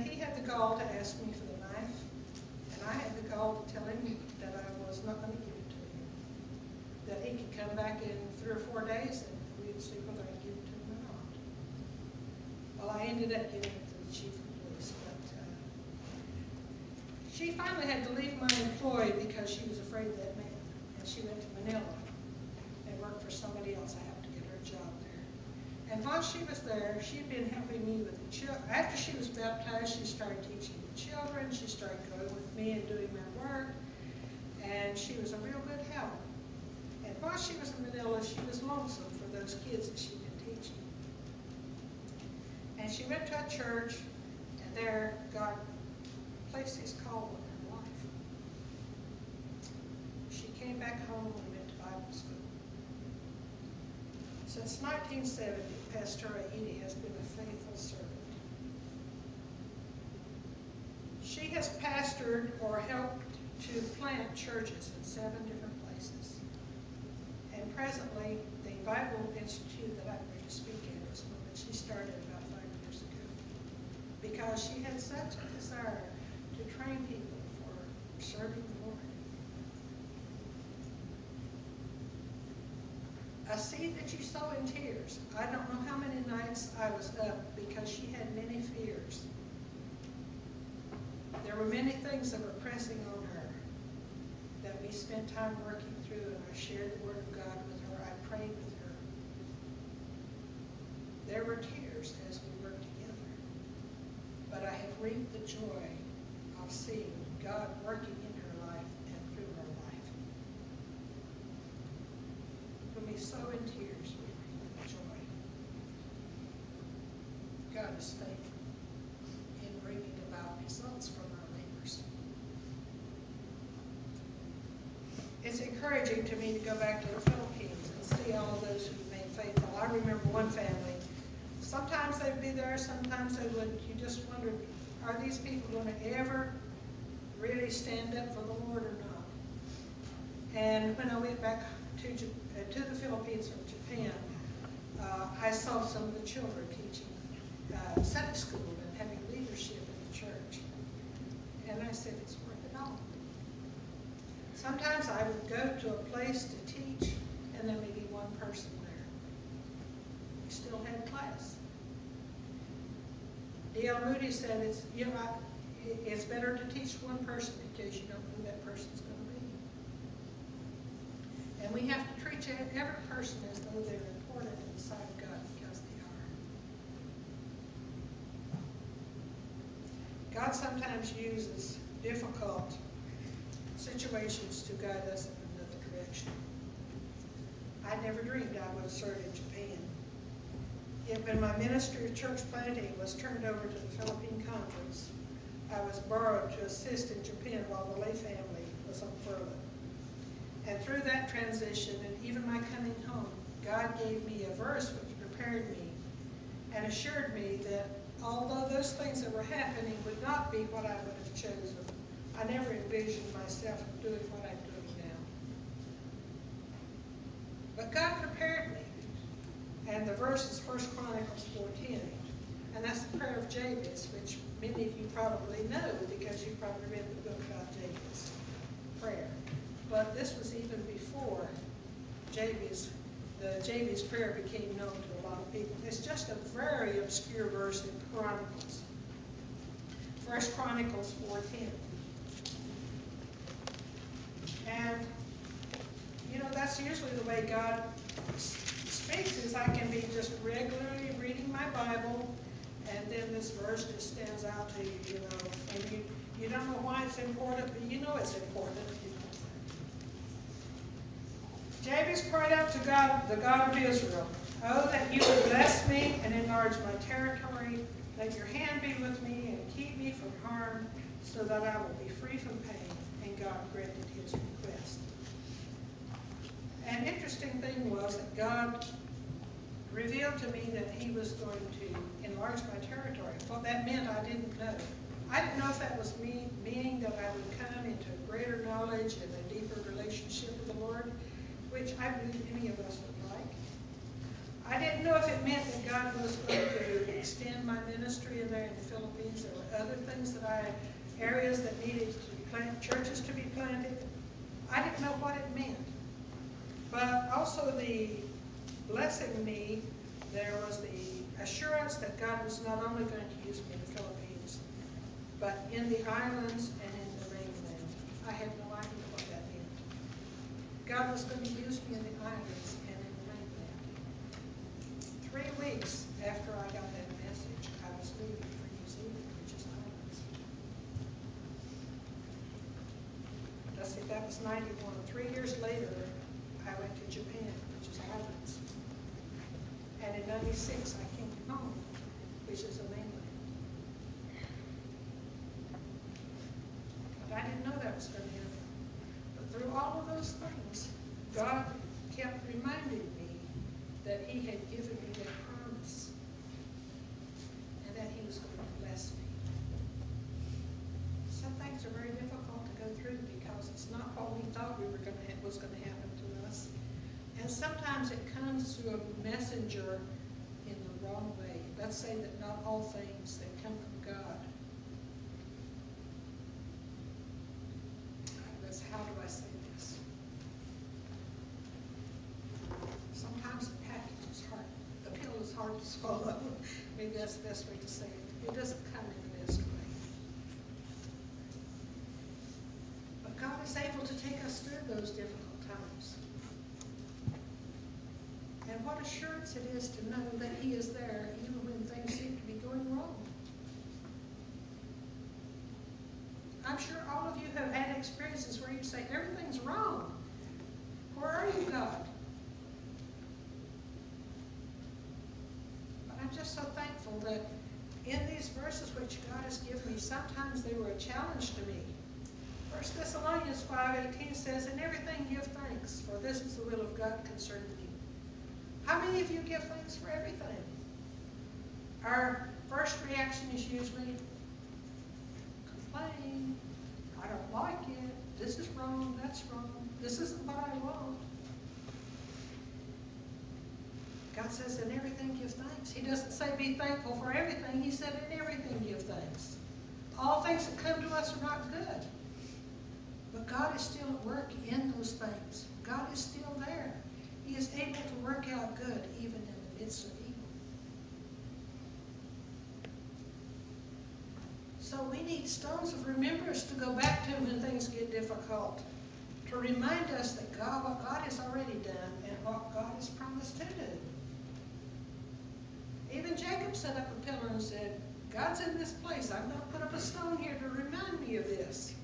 he had the gall to ask me for the knife, and I had the gall to tell him that I was not going to give it to him. That he could come back in 3 or 4 days and we'd see whether I'd give it to him or not. Well, I ended up giving it to the chief of police, but she finally had to leave my employ because she was afraid of that man. And she went to Manila and worked for somebody else. I happened to get her a job there. And while she was there, she'd been helping me with the children. After she was baptized, she started teaching the children. She started going with me and doing my work. And she was a real good help. And while she was in Manila, she was lonesome for those kids that she'd been teaching. And she went to a church, and there God placed his call on her life. She came back home and went to Bible school. Since 1970, Pastor Aidi has been a faithful servant. She has pastored or helped to plant churches in 7 different places. And presently, the Bible Institute that I'm going to speak at is one that she started about 5 years ago. Because she had such a desire to train people for serving the Lord. A seed that you sow in tears. I don't know how many nights I was up because she had many fears. There were many things that were pressing on her that we spent time working through, and I shared the Word of God with her. I prayed with her. There were tears as we worked together. But I have reaped the joy of seeing God working in her life and through her life. When we sow in tears, we reap joy. God is faithful in bringing about results from our labors. It's encouraging to me to go back to the Philippines and see all of those who remain faithful. I remember one family. Sometimes they'd be there, sometimes they wouldn't. You just wondered, are these people going to ever really stand up for the Lord or not? And when I went back to the Philippines from Japan, I saw some of the children teaching Sunday school and having leadership in the church. And I said, it's worth it all. Sometimes I would go to a place to teach, and there may be one person there. We still had class. D.L. Moody said, it's better to teach one person because you don't know who that person's going to be. And we have to treat every person as though they're important in the sight of God because they are. God sometimes uses difficult situations to guide us in another direction. I never dreamed I would serve in Japan. Yet when my ministry of church planting was turned over to the Philippine Conference, I was borrowed to assist in Japan while the lay family was on furlough. And through that transition and even my coming home, God gave me a verse which prepared me and assured me that although those things that were happening would not be what I would have chosen, I never envisioned myself doing what I'm doing now. But God prepared me. And the verse is 1 Chronicles 4:10. And that's the prayer of Jabez, which many of you probably know because you probably read the book about Jabez prayer. But this was even before Jabez, the Jabez prayer became known to a lot of people. It's just a very obscure verse in Chronicles. 1 Chronicles 4:10. And, that's usually the way God speaks, is I can be just regularly reading my Bible, and then this verse just stands out to you, and you don't know why it's important, but you know it's important. Jabez cried out to God, the God of Israel, "Oh, that you would bless me and enlarge my territory. Let your hand be with me and keep me from harm, so that I will be free from pain." And God granted his request. An interesting thing was that God revealed to me that he was going to enlarge my territory. What that meant, I didn't know. I didn't know if that was meaning that I would come into greater knowledge and a deeper relationship with the Lord, which I believe any of us would like. I didn't know if it meant that God was going to extend my ministry in that missionary in the Philippines. There were other things areas that needed to be planted, churches to be planted. I didn't know what it meant. But also the blessing me, there was the assurance that God was not only going to use me in the Philippines, but in the islands and in the mainland. I had no idea what that meant. God was going to use me in the islands and in the mainland. 3 weeks after I got that message, I was leaving for New Zealand, which is islands. Let's see, that was 91. 3 years later, I went to Japan, which is islands. And in 96, I came home, which is the mainland. But I didn't know that was going to happen. But through all of those things, God kept reminding me that He had given me that promise and that He was going to bless me. Some things are very difficult to go through because it's not what we thought was going to happen to us. And sometimes it comes through a messenger in the wrong way. Let's say that not all things that come from God. How do I say this? Sometimes the package is hard. The pill is hard to swallow. Maybe that's the best way to say it. It doesn't come in the best way. But God is able to take us through those difficult times. And what assurance it is to know that He is there even when things seem to be going wrong. I'm sure all of you have had experiences where you say, everything's wrong. Where are you, God? But I'm just so thankful that in these verses which God has given me, sometimes they were a challenge to me. 1 Thessalonians 5:18 says, in everything give thanks, for this is the will of God concerning you. How many of you give thanks for everything? Our first reaction is usually complain. I don't like it. This is wrong. That's wrong. This isn't what I want. God says in everything give thanks. He doesn't say be thankful for everything. He said in everything give thanks. All things that come to us are not good. But God is still at work in those things. God is still there. He is able to work out good even in the midst of evil. So we need stones of remembrance to go back to when things get difficult. To remind us that what God has already done and what God has promised to do. Even Jacob set up a pillar and said, God's in this place. I'm going to put up a stone here to remind me of this.